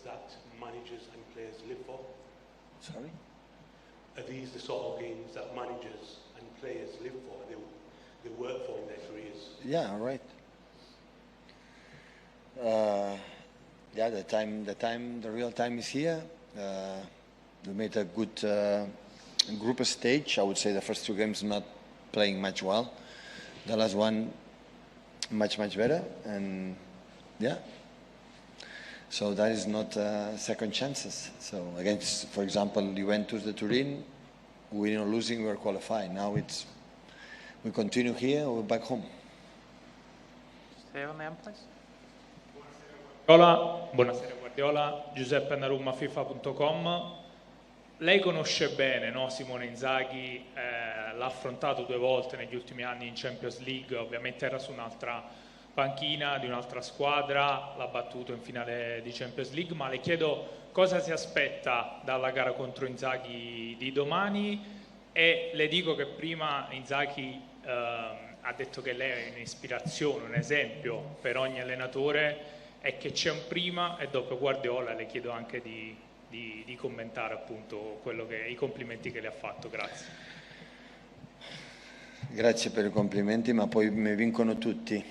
that managers and players live for? Sorry? Are these the sort of games that managers and players live for, they work for in their careers? Yeah, right. Yeah, the real time is here. We made a good group stage. I would say the first two games not playing much well. The last one much better, and yeah. So that is not second chances. So against, for example, Juventus, the Turin, winning or losing, we're qualified. Now it's we continue here or we're back home. Stay on the place. Buonasera Guardiola, Giuseppe Narumma, FIFA.com. Lei conosce bene, no, Simone Inzaghi, l'ha affrontato 2 volte negli ultimi anni in Champions League, ovviamente era su un'altra panchina di un'altra squadra, l'ha battuto in finale di Champions League, ma le chiedo cosa si aspetta dalla gara contro Inzaghi di domani, e le dico che prima Inzaghi ha detto che lei è un'ispirazione, un esempio per ogni allenatore, e che c'è un prima e dopo Guardiola. Le chiedo anche di commentare appunto i complimenti che le ha fatto. Grazie. Grazie per i complimenti, ma poi mi vincono tutti.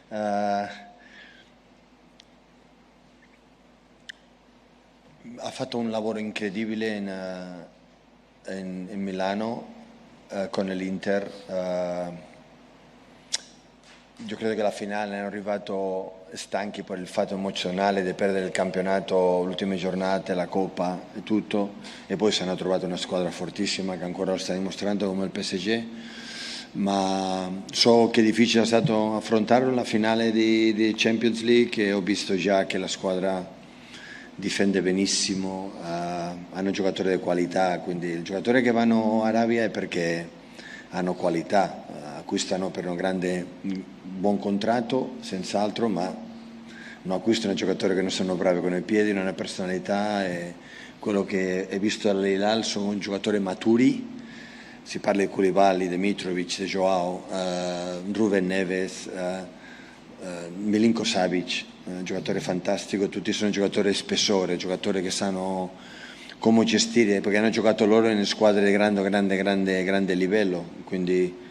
Ha fatto un lavoro incredibile in Milano con l'Inter. Io credo che alla finale erano arrivato stanchi per il fatto emozionale di perdere il campionato, le ultime giornate, la Coppa e tutto, e poi si hanno trovato una squadra fortissima che ancora lo sta dimostrando come il PSG, ma so che difficile è stato affrontarlo la finale di Champions League, e ho visto già che la squadra difende benissimo, hanno giocatori di qualità, quindi i giocatori che vanno a Arabia è perché hanno qualità, acquistano per un buon contratto senz'altro, ma non acquistano giocatori che non sono bravi con i piedi, non hanno personalità, e quello che hai visto all'Hilal sono giocatori maturi. Si parla di Koulibaly, di Mitrovic, di Joao, Ruben Neves, Milinko Savic, giocatore fantastico, tutti sono giocatori di spessore, giocatori che sanno come gestire, perché hanno giocato loro in squadre di grande livello, quindi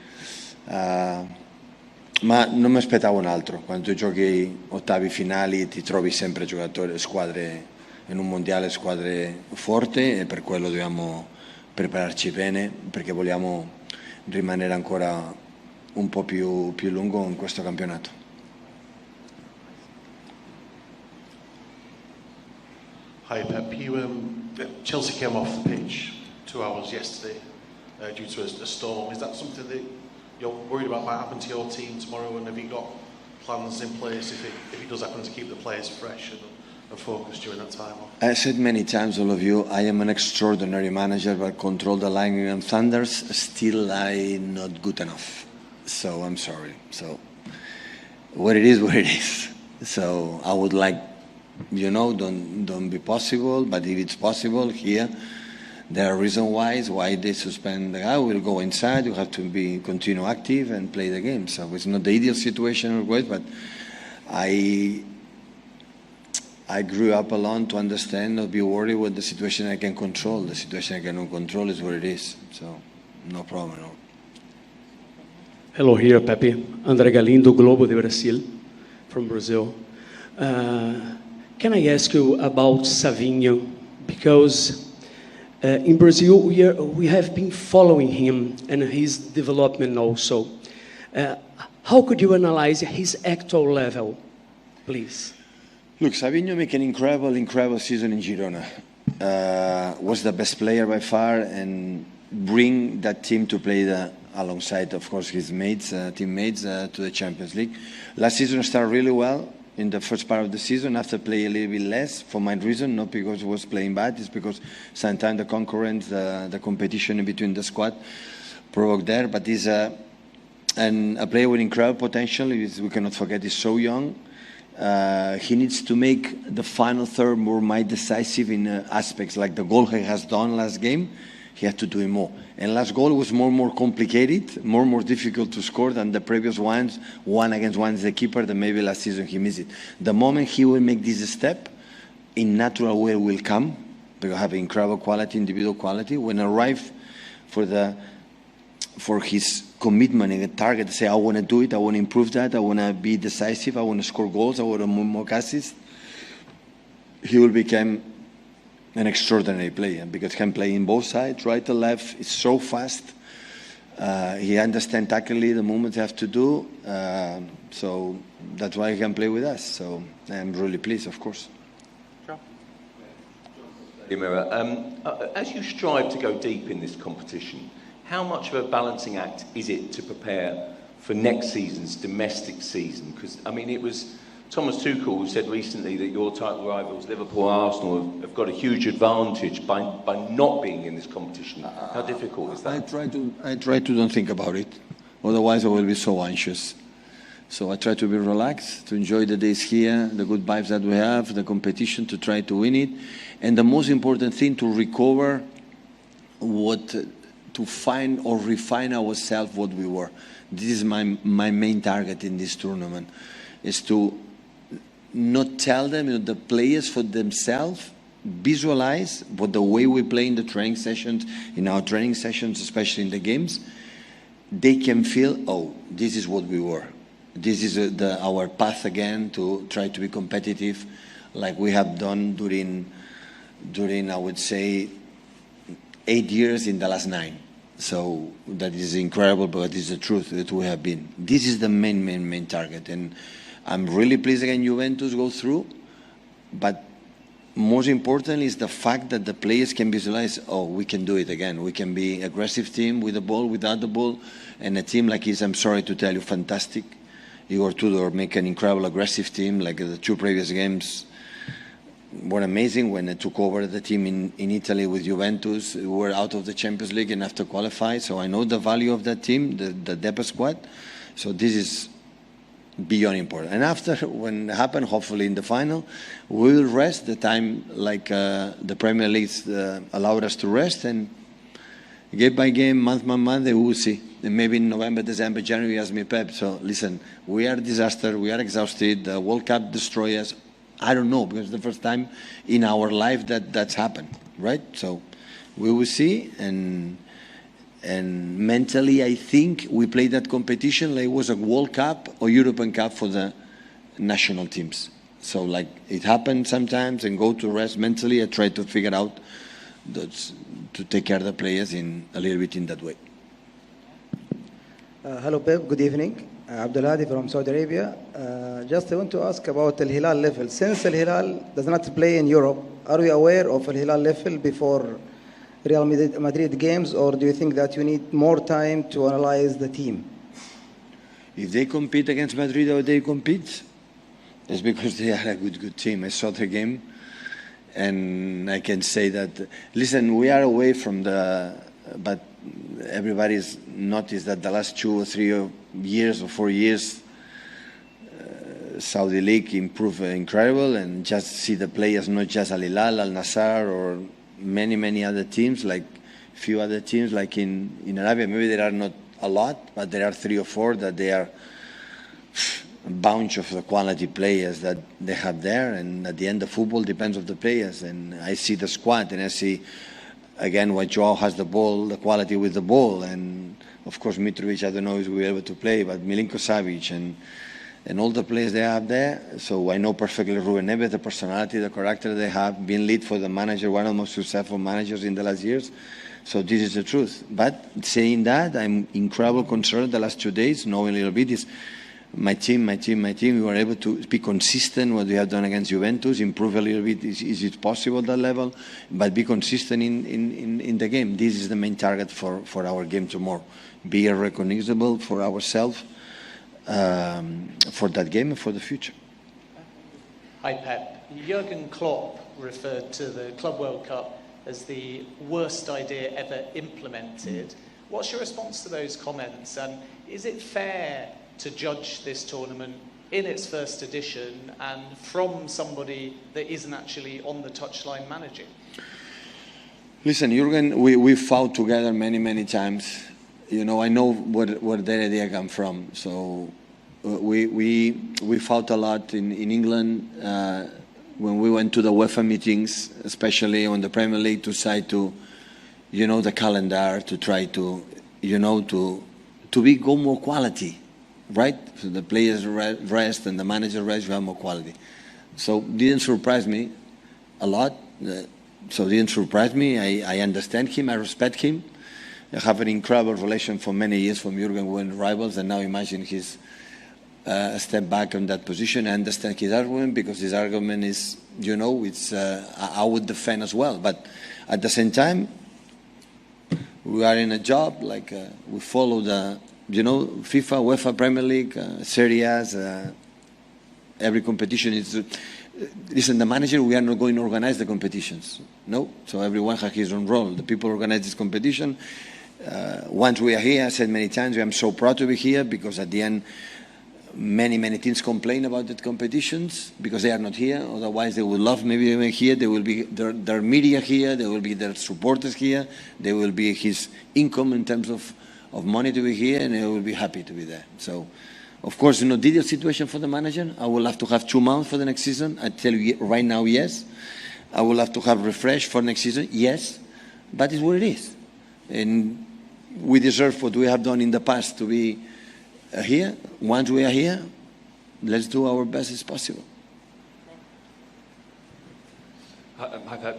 ma non mi aspettavo un altro. Quando giochi ottavi finali ti trovi sempre squadre in un mondiale, squadre forti, e per quello dobbiamo prepararci bene, perché vogliamo rimanere ancora un po' più lungo in questo campionato. Hi Pep, Chelsea came off the pitch 2 hours yesterday due to a storm. Is that something that you're worried about might happen to your team tomorrow, and have you got plans in place if it does happen to keep the players fresh and focused during that time? I said many times, all of you, I am an extraordinary manager, but control the lightning and thunders, still I'm not good enough. So I'm sorry. So what it is. So I would like, don't be possible, but if it's possible here, there are reasons why they suspend the guy. We'll go inside. You have to continue active and play the game. So it's not the ideal situation always, but I grew up alone to understand, not be worried with the situation I can control. The situation I cannot control is what it is. So no problem. No. Hello here, Pepe. André Galindo, Globo de Brasil, from Brazil. Can I ask you about Savinho? Because in Brazil, we have been following him and his development also. How could you analyze his actual level, please? Look, Savinho made an incredible season in Girona. Was the best player by far, and bring that team to play alongside, of course, his teammates to the Champions League. Last season started really well. In the first part of the season, after playing a little bit less, for my reason, not because he was playing bad, it's because sometimes the concurrence, the competition in between the squad provoked there. But he's a player with incredible potential. We cannot forget he's so young. He needs to make the final third more decisive in aspects like the goal he has done last game. He had to do it more. And last goal was more complicated, more difficult to score than the previous ones. 1-against-1 is the keeper, then maybe last season he missed it. The moment he will make this step, in natural way will come, because I have incredible quality, individual quality. When I arrive for his commitment and a target to say, I want to do it, I want to improve that, I want to be decisive, I want to score goals, I want to more assists, he will become an extraordinary player, because he can play in both sides, right and left. It's so fast. He understands tactically the movements he has to do. So that's why he can play with us. So I'm really pleased, of course. As you strive to go deep in this competition, how much of a balancing act is it to prepare for next season's domestic season? Because, I mean, it was Thomas Tuchel who said recently that your title rivals, Liverpool, Arsenal, have got a huge advantage by not being in this competition. How difficult is that? I try to don't think about it. Otherwise, I will be so anxious. So I try to be relaxed, to enjoy the days here, the good vibes that we have, the competition, to try to win it. And the most important thing, to recover to find or refine ourselves what we were. This is my main target in this tournament, is to not tell them, the players for themselves, visualize what the way we play in the training sessions, especially in the games, they can feel, oh, this is what we were. This is our path again, to try to be competitive, like we have done during I would say 8 years in the last 9. So that is incredible, but it is the truth that we have been. This is the main target, and I'm really pleased again Juventus go through, but most important is the fact that the players can visualize, oh, we can do it again. We can be aggressive team with the ball, without the ball, and a team like his, I'm sorry to tell you, fantastic. Igor Tudor make an incredible aggressive team, like the 2 previous games were amazing when they took over the team in Italy with Juventus. We were out of the Champions League and have to qualify, so I know the value of that team, the depth squad. So this is beyond important. And after, when it happened, hopefully in the final, we will rest the time like the Premier League allowed us to rest, and game by game, month by month, we will see. And maybe in November, December, January, ask me, Pep, so listen, we are a disaster, we are exhausted, the World Cup destroy us. I don't know, because it's the first time in our life that's happened, right? So we will see, and mentally, I think we played that competition like it was a World Cup or European Cup for the national teams. So like it happened sometimes, and go to rest mentally. I try to figure out to take care of the players a little bit in that way. Hello, Pep. Good evening. Abdulhadi from Saudi Arabia. Just I want to ask about Al-Hilal level. Since Al-Hilal does not play in Europe, are we aware of Al-Hilal level before Real Madrid games, or do you think that you need more time to analyze the team? If they compete against Madrid or they compete, it's because they are a good team. I saw the game, and I can say that, listen, we are away from but everybody's noticed that the last 2 or 3 years or 4 years, Saudi League improved incredible, and just see the players, not just Al-Hilal, Al-Nassr, or many other teams, like few other teams, like in Arabia, maybe there are not a lot, but there are 3 or 4 that they are a bunch of the quality players that they have there, and at the end, the football depends on the players, and I see the squad, and I see, again, what Joao has the ball, the quality with the ball, and of course, Mitrovic, I don't know if we'll be able to play, but Milinko Savic, and all the players they have there. So I know perfectly Ruben Neves, the personality, the character they have, been lead for the manager, one of the most successful managers in the last years. So this is the truth. But saying that, I'm incredibly concerned the last 2 days, knowing a little bit, is my team. We were able to be consistent what we have done against Juventus, improve a little bit, is it possible at that level, but be consistent in the game. This is the main target for our game tomorrow. Be recognizable for ourselves, for that game and for the future. Hi, Pep. Jurgen Klopp referred to the Club World Cup as the worst idea ever implemented. What's your response to those comments? And is it fair to judge this tournament in its first edition and from somebody that isn't actually on the touchline managing? Listen, Jurgen, we fought together many times. You know, I know where that idea comes from. So we fought a lot in England. when we went to the UEFA meetings, especially on the Premier League, to try to, the calendar, to try to, go more quality, right? So the players rest and the manager rest, you have more quality. So didn't surprise me a lot. So didn't surprise me. I understand him. I respect him. I have an incredible relation for many years from Jurgen. We were rivals, and now imagine he's a step back on that position. I understand his argument, because his argument is, it's I would defend as well. But at the same time, we are in a job, like we follow the, FIFA, UEFA, Premier League, Serie A's, every competition is. Listen, the manager, we are not going to organize the competitions. No, so everyone has his own role. The people organize this competition. Once we are here, I said many times, I'm so proud to be here, because at the end, many teams complain about the competitions because they are not here. Otherwise, they would love maybe they were here. There will be their media here. There will be their supporters here. There will be his income in terms of money to be here, and they will be happy to be there. So, of course, ideal situation for the manager. I will have to have 2 months for the next season. I tell you right now, yes. I will have to have refresh for next season, yes. But it's what it is. And we deserve what we have done in the past to be here. Once we are here, let's do our best as possible.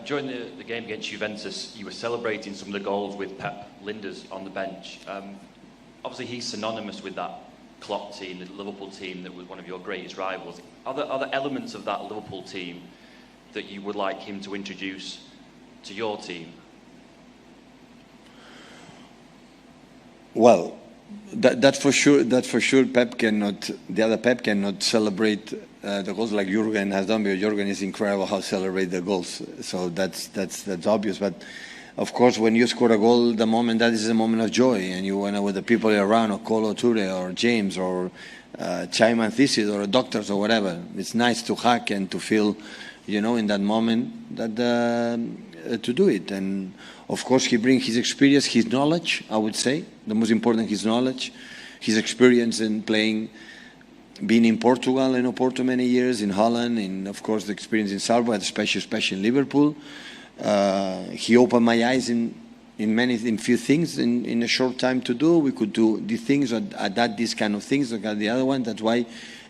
During the game against Juventus, you were celebrating some of the goals with Pep Linders on the bench. Obviously, he's synonymous with that Klopp team, the Liverpool team that was one of your greatest rivals. Are there elements of that Liverpool team that you would like him to introduce to your team? Well, that's for sure. That's for sure. The other Pep cannot celebrate the goals like Jurgen has done, because Jurgen is incredible how to celebrate the goals. So that's obvious. But of course, when you score a goal, the moment that is a moment of joy, and you want with the people around, or Colo Toure, or James, or Chaiman Thisid, or doctors, or whatever. It's nice to hug and to feel, in that moment that to do it. And of course, he brings his experience, his knowledge. I would say the most important, his knowledge, his experience in playing, being in Portugal, in Oporto many years, in Holland, and of course the experience in Salzburg, especially in Liverpool. He opened my eyes in few things in a short time to do. We could do the things, or adapt these kind of things, or the other one. That's why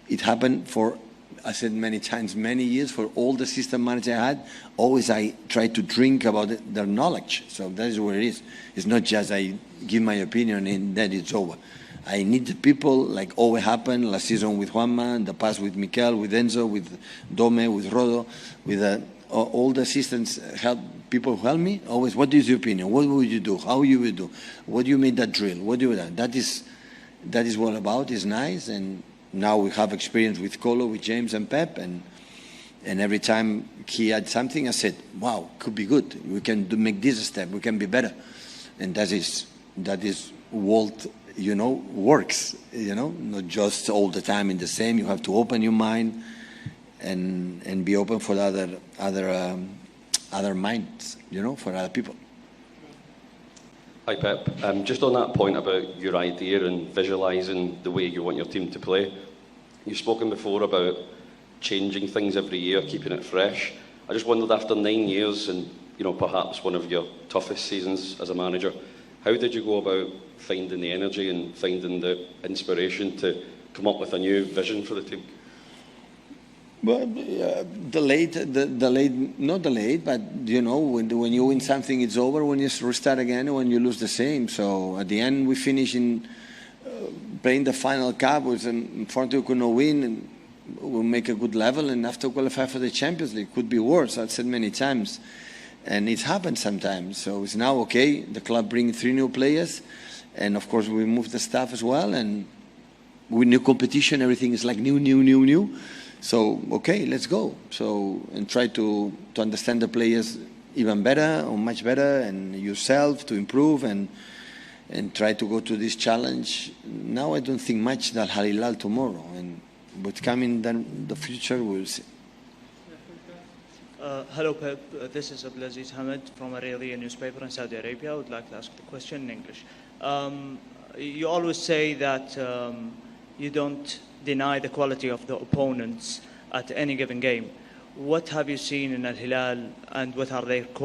it happened for, I said many times, many years, for all the system managers I had. Always I try to drink about their knowledge. So that is what it is. It's not just I give my opinion and then it's over. I need the people, like always happened last season with Juanma, in the past with Mikel, with Enzo, with Dome, with Rodo, with all the assistants, people who help me. Always, what is your opinion? What would you do? How you would do? What do you make that drill? What do you do? That is what about. It's nice. And now we have experience with Colo, with James and Pep, and every time he had something, I said, wow, could be good. We can make this a step. We can be better. And that is what, works, not just all the time in the same. You have to open your mind and be open for other minds, for other people. Hi Pep, just on that point about your idea and visualising the way you want your team to play, you've spoken before about changing things every year, keeping it fresh. I just wondered, after 9 years and perhaps one of your toughest seasons as a manager, how did you go about finding the energy and finding the inspiration to come up with a new vision for the team? Well, not delayed, but when you win something, it's over. When you restart again, when you lose the same. So at the end, we finish in playing the final cup, which unfortunately we could not win, and we'll make a good level, and after qualify for the Champions League. Could be worse. I've said many times, and it's happened sometimes. So it's now okay. The club brings 3 new players, and of course we move the staff as well, and with new competition, everything is like new. So, okay, let's go. So, and try to understand the players even better, or much better, and yourself to improve, and try to go to this challenge. Now I don't think much that Al-Hilal tomorrow, and what's coming then the future, we'll see. Hello, Pep. This is Abdulaziz Hamid from a Riyadh newspaper in Saudi Arabia. I would like to ask the question in English. You always say that you don't deny the quality of the opponents at any given game. what have you seen in Al-Hilal and what are their qualities?